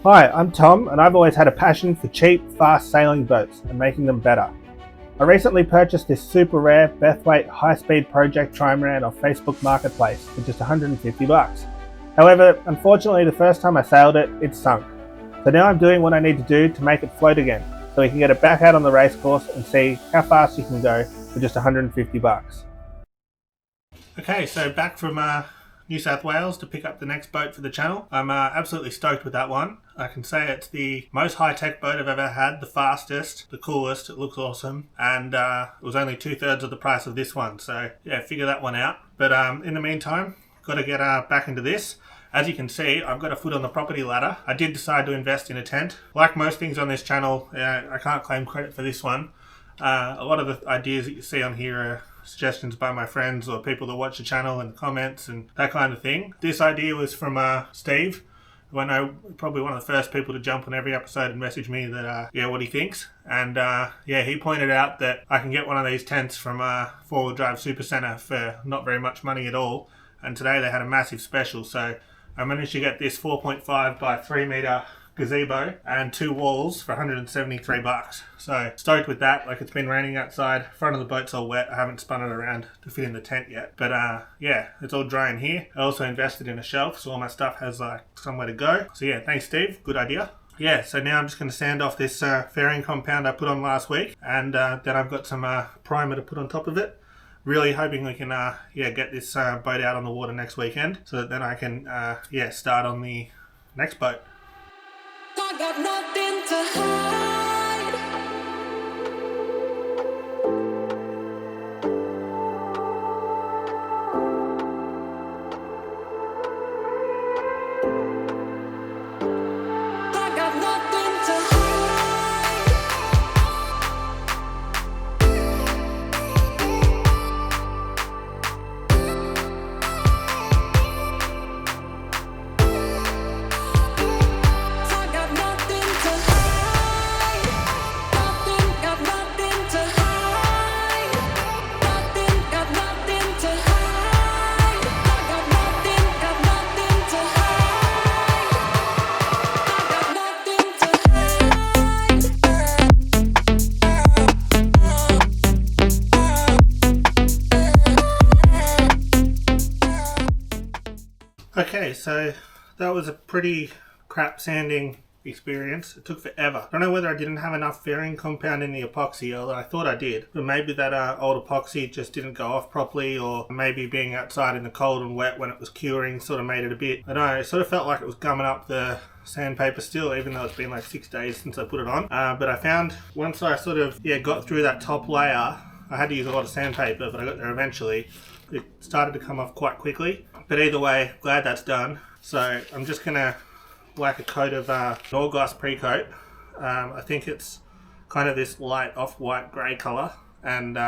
Hi, I'm Tom, and I've always had a passion for cheap, fast sailing boats and making them better. I recently purchased this super rare Bethweight high-speed project trimaran off Facebook Marketplace for just 150 bucks. However, unfortunately the first time I sailed it, it sunk. So now I'm doing what I need to do to make it float again, so we can get it back out on the racecourse and see how fast you can go for just 150 bucks. Okay, so back from New South Wales to pick up the next boat for the channel. I'm absolutely stoked with that one. I can say it's the most high-tech boat I've ever had, the fastest, the coolest, it looks awesome, and it was only 2/3 of the price of this one, so yeah, figure that one out. But in the meantime, got to get back into this. As you can see, I've got a foot on the property ladder. I did decide to invest in a tent. Like most things on this channel, I can't claim credit for this one. A lot of the ideas that you see on here are suggestions by my friends or people that watch the channel and comments and that kind of thing. This idea was from Steve, who I know probably one of the first people to jump on every episode and message me that what he thinks. And he pointed out that I can get one of these tents from Four Wheel Drive Super Centre for not very much money at all. And today they had a massive special, so I managed to get this 4.5 by 3 metre gazebo and 2 walls for 173 bucks. So stoked with that. Like, it's been raining outside, front of the boat's all wet. I haven't spun it around to fit in the tent yet, but it's all dry in here. I also invested in a shelf so all my stuff has somewhere to go. So yeah, thanks Steve, good idea. Yeah, so now I'm just going to sand off this fairing compound I put on last week, and then I've got some primer to put on top of it. Really hoping we can get this boat out on the water next weekend, so that then I can start on the next boat. I got nothing to hide. I got nothing to hide. I got nothing to hide. Got nothing to hide. Got nothing to hide. I got nothing to hide. I got Okay, so that was a pretty crap sanding experience. It took forever. I don't know whether I didn't have enough fairing compound in the epoxy, although I thought I did, but maybe that old epoxy just didn't go off properly, or maybe being outside in the cold and wet when it was curing sort of made it a bit, I don't know, it sort of felt like it was gumming up the sandpaper still, even though it's been like 6 days since I put it on. But I found once I sort of got through that top layer, I had to use a lot of sandpaper, but I got there eventually. It started to come off quite quickly, but either way, glad that's done. So I'm just gonna whack a coat of Norgos pre-coat. I think it's kind of this light off-white grey colour, and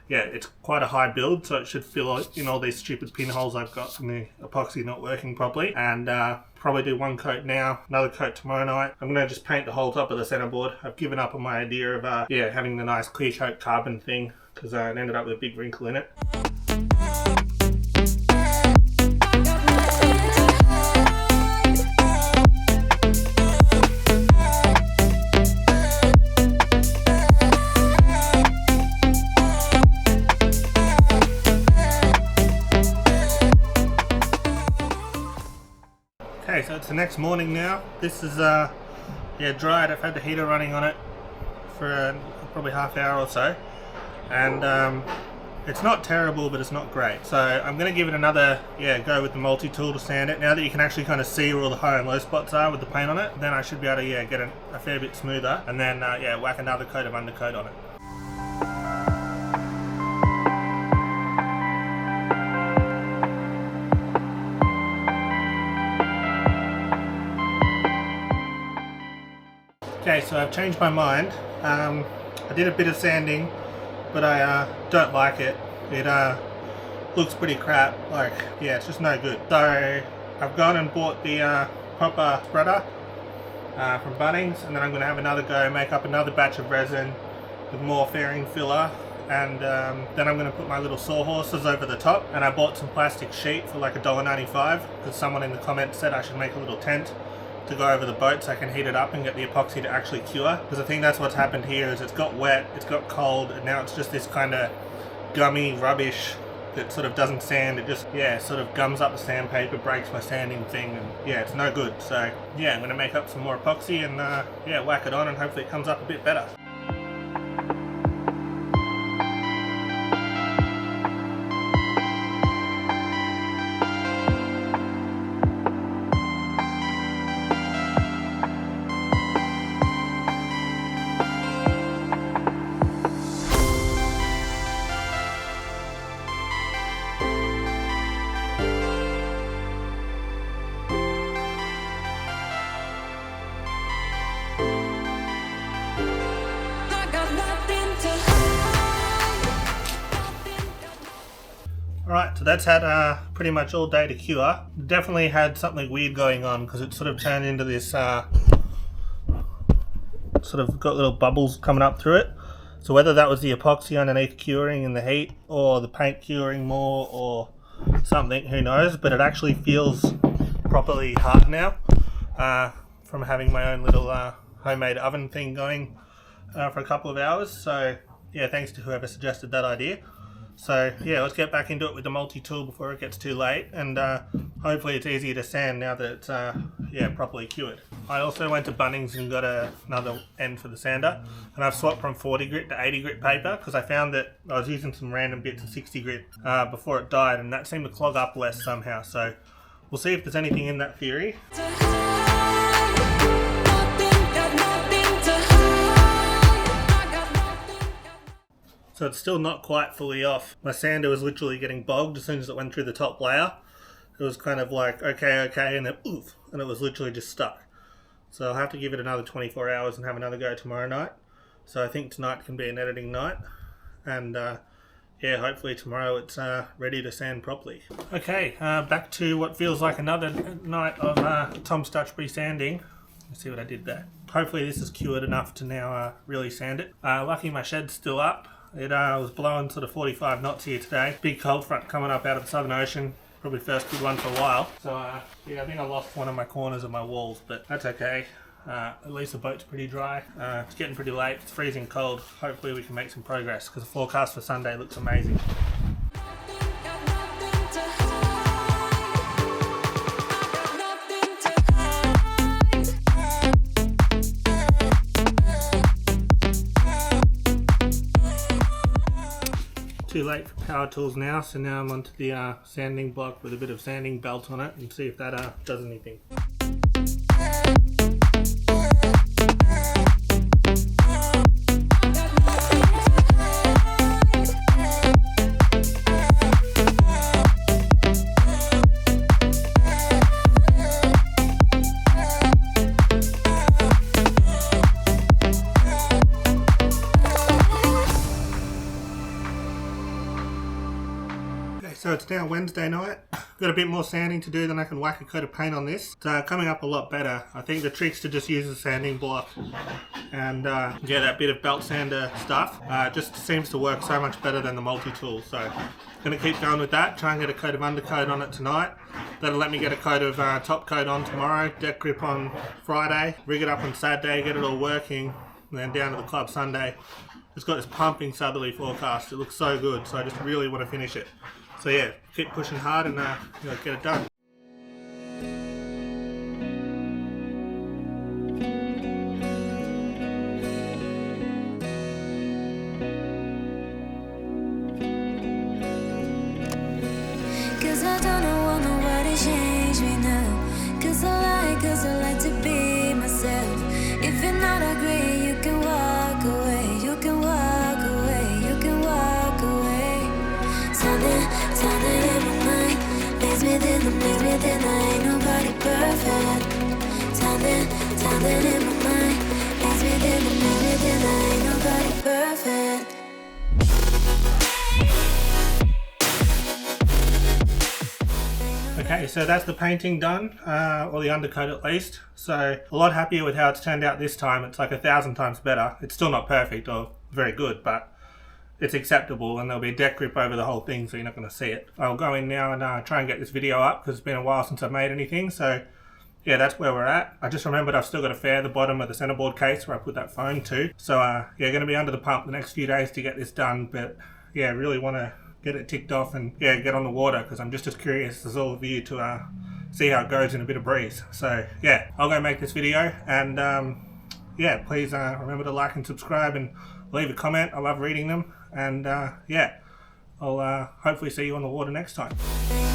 it's quite a high build, so it should fill in all these stupid pinholes I've got from the epoxy not working properly. And probably do one coat now, another coat tomorrow night. I'm gonna just paint the whole top of the centerboard. I've given up on my idea of having the nice clear coat carbon thing, because it ended up with a big wrinkle in it. Okay, so it's the next morning now. This is dried. I've had the heater running on it for probably half hour or so, and it's not terrible, but it's not great. So I'm going to give it another go with the multi-tool to sand it. Now that you can actually kind of see where all the high and low spots are with the paint on it, then I should be able to get a fair bit smoother, and then whack another coat of undercoat on it. Okay, so I've changed my mind. I did a bit of sanding, but I don't like it. It looks pretty crap. It's just no good. So I've gone and bought the proper spreader from Bunnings, and then I'm going to have another go, make up another batch of resin with more fairing filler, and then I'm going to put my little sawhorses over the top. And I bought some plastic sheet for like $1.95 because someone in the comments said I should make a little tent to go over the boat so I can heat it up and get the epoxy to actually cure. Because I think that's what's happened here is it's got wet, it's got cold, and now it's just this kind of gummy rubbish that sort of doesn't sand. It just, yeah, sort of gums up the sandpaper, breaks my sanding thing, and yeah, it's no good. So yeah, I'm going to make up some more epoxy and yeah, whack it on and hopefully it comes up a bit better. I got nothing to hide. Alright, so that's had pretty much all day to cure. Definitely had something weird going on because it sort of turned into this, sort of got little bubbles coming up through it. So whether that was the epoxy underneath curing in the heat or the paint curing more or something, who knows, but it actually feels properly hard now from having my own little homemade oven thing going for a couple of hours. So yeah, thanks to whoever suggested that idea. So yeah, let's get back into it with the multi-tool before it gets too late, and hopefully it's easier to sand now that it's yeah, properly cured. I also went to Bunnings and got another end for the sander, and I've swapped from 40 grit to 80 grit paper because I found that I was using some random bits of 60 grit before it died, and that seemed to clog up less somehow. So we'll see if there's anything in that theory. hide. Nothing, got nothing to hide. I got nothing. So it's still not quite fully off. My sander was literally getting bogged as soon as it went through the top layer. It was kind of like, okay, and then oof, and it was literally just stuck. So I'll have to give it another 24 hours and have another go tomorrow night. So I think tonight can be an editing night. And yeah, hopefully tomorrow it's ready to sand properly. Okay, back to what feels like another night of Tom Stutchbury sanding. Let's see what I did there. Hopefully this is cured enough to now really sand it. Lucky my shed's still up. It was blowing sort of 45 knots here today. Big cold front coming up out of the Southern Ocean. Probably first good one for a while. So yeah, I think I lost one of my corners of my walls, but that's okay. At least the boat's pretty dry. It's getting pretty late. It's freezing cold. Hopefully we can make some progress because the forecast for Sunday looks amazing. Got nothing to hide. I got nothing to hide. Too late for power tools now, so now I'm onto the sanding block with a bit of sanding belt on it and see if that does anything. So it's now Wednesday night. Got a bit more sanding to do, then I can whack a coat of paint on this. It's coming up a lot better. I think the trick's to just use the sanding block and yeah, that bit of belt sander stuff just seems to work so much better than the multi-tool. So gonna keep going with that, try and get a coat of undercoat on it tonight. That'll let me get a coat of top coat on tomorrow, deck grip on Friday, rig it up on Saturday, get it all working, and then down to the club Sunday. It's got this pumping southerly forecast. It looks so good, so I just really want to finish it. So yeah, keep pushing hard and get it done. Cause I don't want nobody to change me now. Cause I like to be myself. If you're not agree, you can walk away. You can walk away. You can walk away. Something in my mind makes me think I ain't nobody perfect. Something in my mind makes me think I ain't nobody perfect. Okay, so that's the painting done, or the undercoat at least. So a lot happier with how it's turned out this time. It's like 1,000 times better. It's still not perfect or very good, but it's acceptable, and there'll be a deck grip over the whole thing, so you're not going to see it. I'll go in now and try and get this video up because it's been a while since I've made anything. So yeah, that's where we're at. I just remembered I've still got to fair the bottom of the centerboard case where I put that phone to. So yeah, going to be under the pump the next few days to get this done. But yeah, really want to get it ticked off and yeah, get on the water because I'm just as curious as all of you to see how it goes in a bit of breeze. So yeah, I'll go make this video and yeah, please remember to like and subscribe and leave a comment. I love reading them. And yeah, I'll hopefully see you on the water next time.